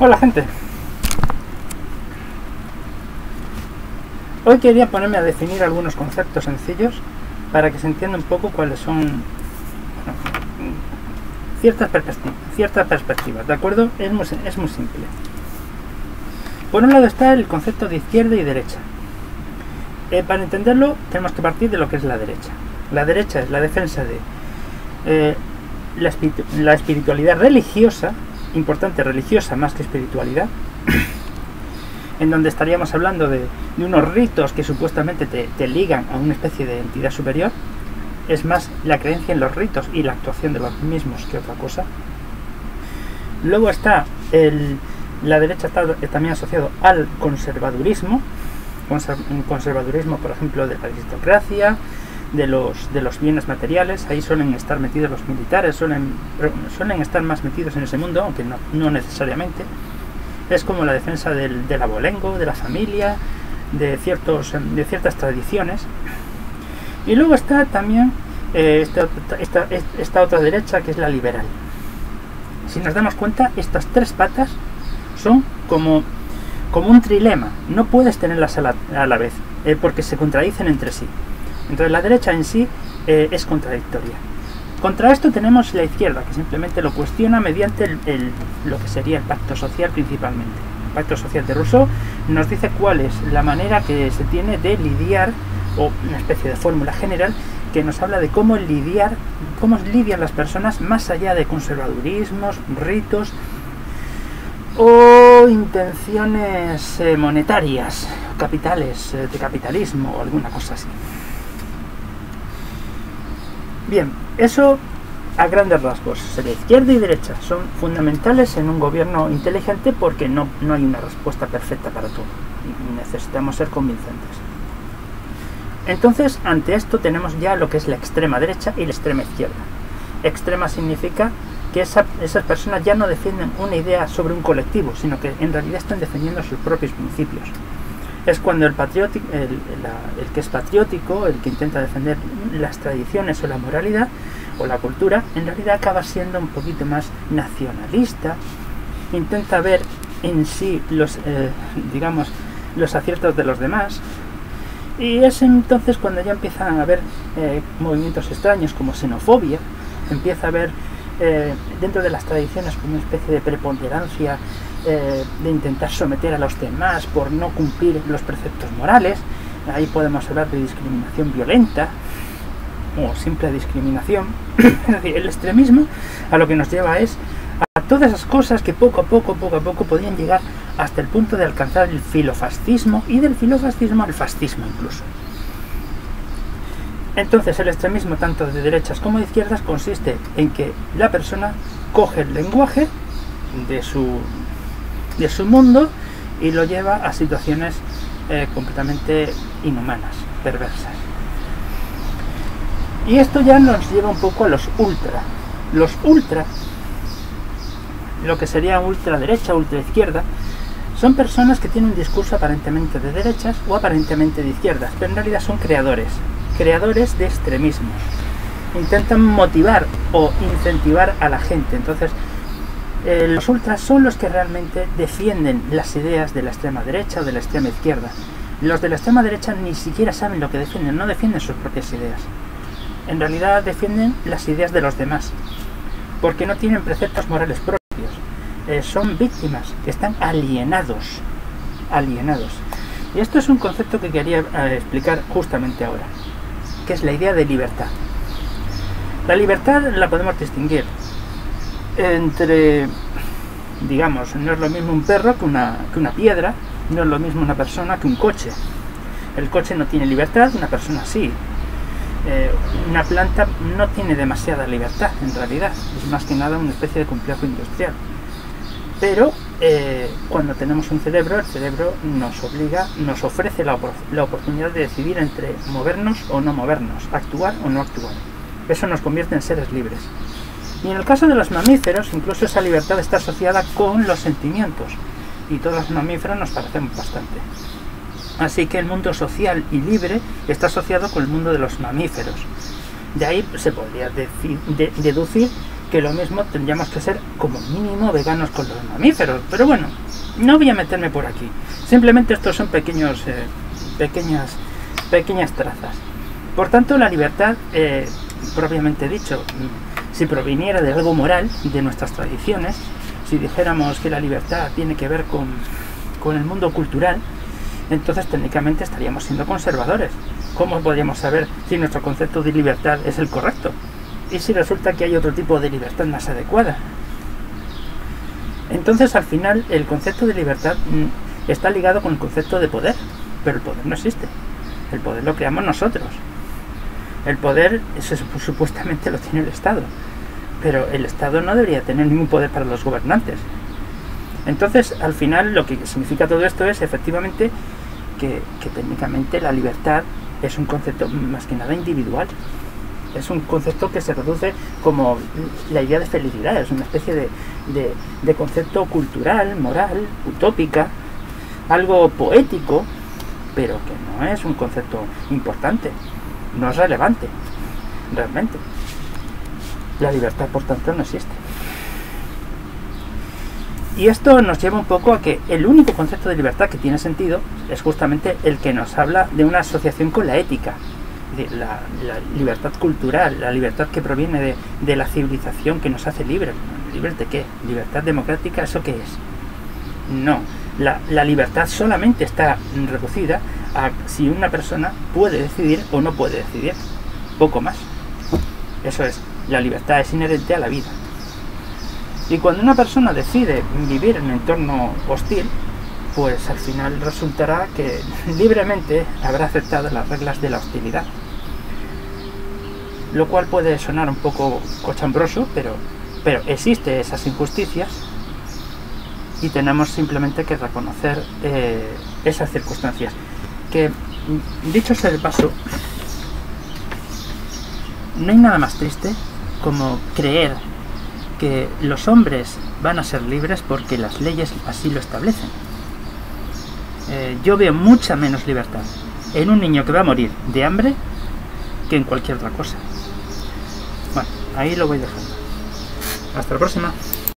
Hola gente, hoy quería ponerme a definir algunos conceptos sencillos para que se entienda un poco cuáles son ciertas perspectivas, ¿de acuerdo? Es muy simple. Por un lado está el concepto de izquierda y derecha. Para entenderlo tenemos que partir de lo que es la derecha. La derecha es la defensa de la espiritualidad religiosa, importante, religiosa más que espiritualidad, en donde estaríamos hablando de unos ritos que supuestamente te ligan a una especie de entidad superior. Es más la creencia en los ritos y la actuación de los mismos que otra cosa. Luego está la derecha, está también asociado al conservadurismo, conservadurismo por ejemplo de la aristocracia, de los bienes materiales. Ahí suelen estar metidos los militares, suelen estar más metidos en ese mundo, aunque no necesariamente. Es como la defensa del abolengo, de la familia, de ciertas tradiciones. Y luego está también esta otra derecha, que es la liberal. Si nos damos cuenta, estas tres patas son como un trilema. No puedes tenerlas a la vez, porque se contradicen entre sí. Entonces la derecha en sí es contradictoria. Contra esto tenemos la izquierda, que simplemente lo cuestiona mediante lo que sería el pacto social principalmente. El pacto social de Rousseau nos dice cuál es la manera que se tiene de lidiar, o una especie de fórmula general que nos habla de cómo lidian las personas más allá de conservadurismos, ritos o intenciones monetarias, capitales, de capitalismo o alguna cosa así. Bien, eso a grandes rasgos. La izquierda y derecha son fundamentales en un gobierno inteligente porque no hay una respuesta perfecta para todo y necesitamos ser convincentes. Entonces, ante esto tenemos ya lo que es la extrema derecha y la extrema izquierda. Extrema significa que esas personas ya no defienden una idea sobre un colectivo, sino que en realidad están defendiendo sus propios principios. Es cuando el que es patriótico, el que intenta defender las tradiciones o la moralidad o la cultura, en realidad acaba siendo un poquito más nacionalista, intenta ver en sí los aciertos de los demás. Y es entonces cuando ya empiezan a haber movimientos extraños como xenofobia, empieza a haber dentro de las tradiciones como una especie de preponderancia, de intentar someter a los demás por no cumplir los preceptos morales. Ahí podemos hablar de discriminación violenta o simple discriminación. El extremismo a lo que nos lleva es a todas esas cosas que poco a poco podían llegar hasta el punto de alcanzar el filofascismo, y del filofascismo al fascismo incluso. Entonces el extremismo tanto de derechas como de izquierdas consiste en que la persona coge el lenguaje de su mundo y lo lleva a situaciones completamente inhumanas, perversas. Y esto ya nos lleva un poco a los ultra. Los ultra, lo que sería ultraderecha, ultraizquierda, son personas que tienen un discurso aparentemente de derechas o aparentemente de izquierdas, pero en realidad son creadores de extremismos. Intentan motivar o incentivar a la gente. Entonces, los ultras son los que realmente defienden las ideas de la extrema derecha o de la extrema izquierda. Los de la extrema derecha ni siquiera saben lo que defienden, no defienden sus propias ideas. En realidad defienden las ideas de los demás, porque no tienen preceptos morales propios. Son víctimas, que están alienados. Y esto es un concepto que quería explicar justamente ahora, que es la idea de libertad. La libertad la podemos distinguir entre, digamos, no es lo mismo un perro que una piedra, no es lo mismo una persona que un coche. El coche no tiene libertad, una persona sí. Una planta no tiene demasiada libertad en realidad, es más que nada una especie de complejo industrial. Pero cuando tenemos un cerebro, el cerebro nos ofrece la oportunidad de decidir entre movernos o no movernos, actuar o no actuar. Eso nos convierte en seres libres. Y en el caso de los mamíferos, incluso esa libertad está asociada con los sentimientos, y todos los mamíferos nos parecen bastante. Así que el mundo social y libre está asociado con el mundo de los mamíferos. De ahí se podría deducir que lo mismo tendríamos que ser como mínimo veganos con los mamíferos. Pero bueno, no voy a meterme por aquí. Simplemente estos son pequeñas trazas. Por tanto, la libertad, propiamente dicho, si proviniera de algo moral, de nuestras tradiciones, si dijéramos que la libertad tiene que ver con el mundo cultural, entonces técnicamente estaríamos siendo conservadores. ¿Cómo podríamos saber si nuestro concepto de libertad es el correcto? ¿Y si resulta que hay otro tipo de libertad más adecuada? Entonces, al final, el concepto de libertad está ligado con el concepto de poder, pero el poder no existe. El poder lo creamos nosotros. El poder, eso supuestamente lo tiene el Estado, pero el Estado no debería tener ningún poder para los gobernantes. Entonces, al final, lo que significa todo esto es, efectivamente, que técnicamente la libertad es un concepto más que nada individual. Es un concepto que se reduce como la idea de felicidad. Es una especie de concepto cultural, moral, utópica, algo poético, pero que no es un concepto importante, no es relevante, realmente. La libertad, por tanto, no existe. Y esto nos lleva un poco a que el único concepto de libertad que tiene sentido es justamente el que nos habla de una asociación con la ética, de la libertad cultural, la libertad que proviene de la civilización que nos hace libres. ¿Libres de qué? ¿Libertad democrática? ¿Eso qué es? No, la libertad solamente está reducida a si una persona puede decidir o no puede decidir, poco más. Eso es, la libertad es inherente a la vida. Y cuando una persona decide vivir en un entorno hostil, pues al final resultará que libremente habrá aceptado las reglas de la hostilidad. Lo cual puede sonar un poco cochambroso, pero existe esas injusticias y tenemos simplemente que reconocer esas circunstancias. Que, dicho sea de paso, no hay nada más triste como creer que los hombres van a ser libres porque las leyes así lo establecen. Yo veo mucha menos libertad en un niño que va a morir de hambre que en cualquier otra cosa. Bueno, ahí lo voy dejando. Hasta la próxima.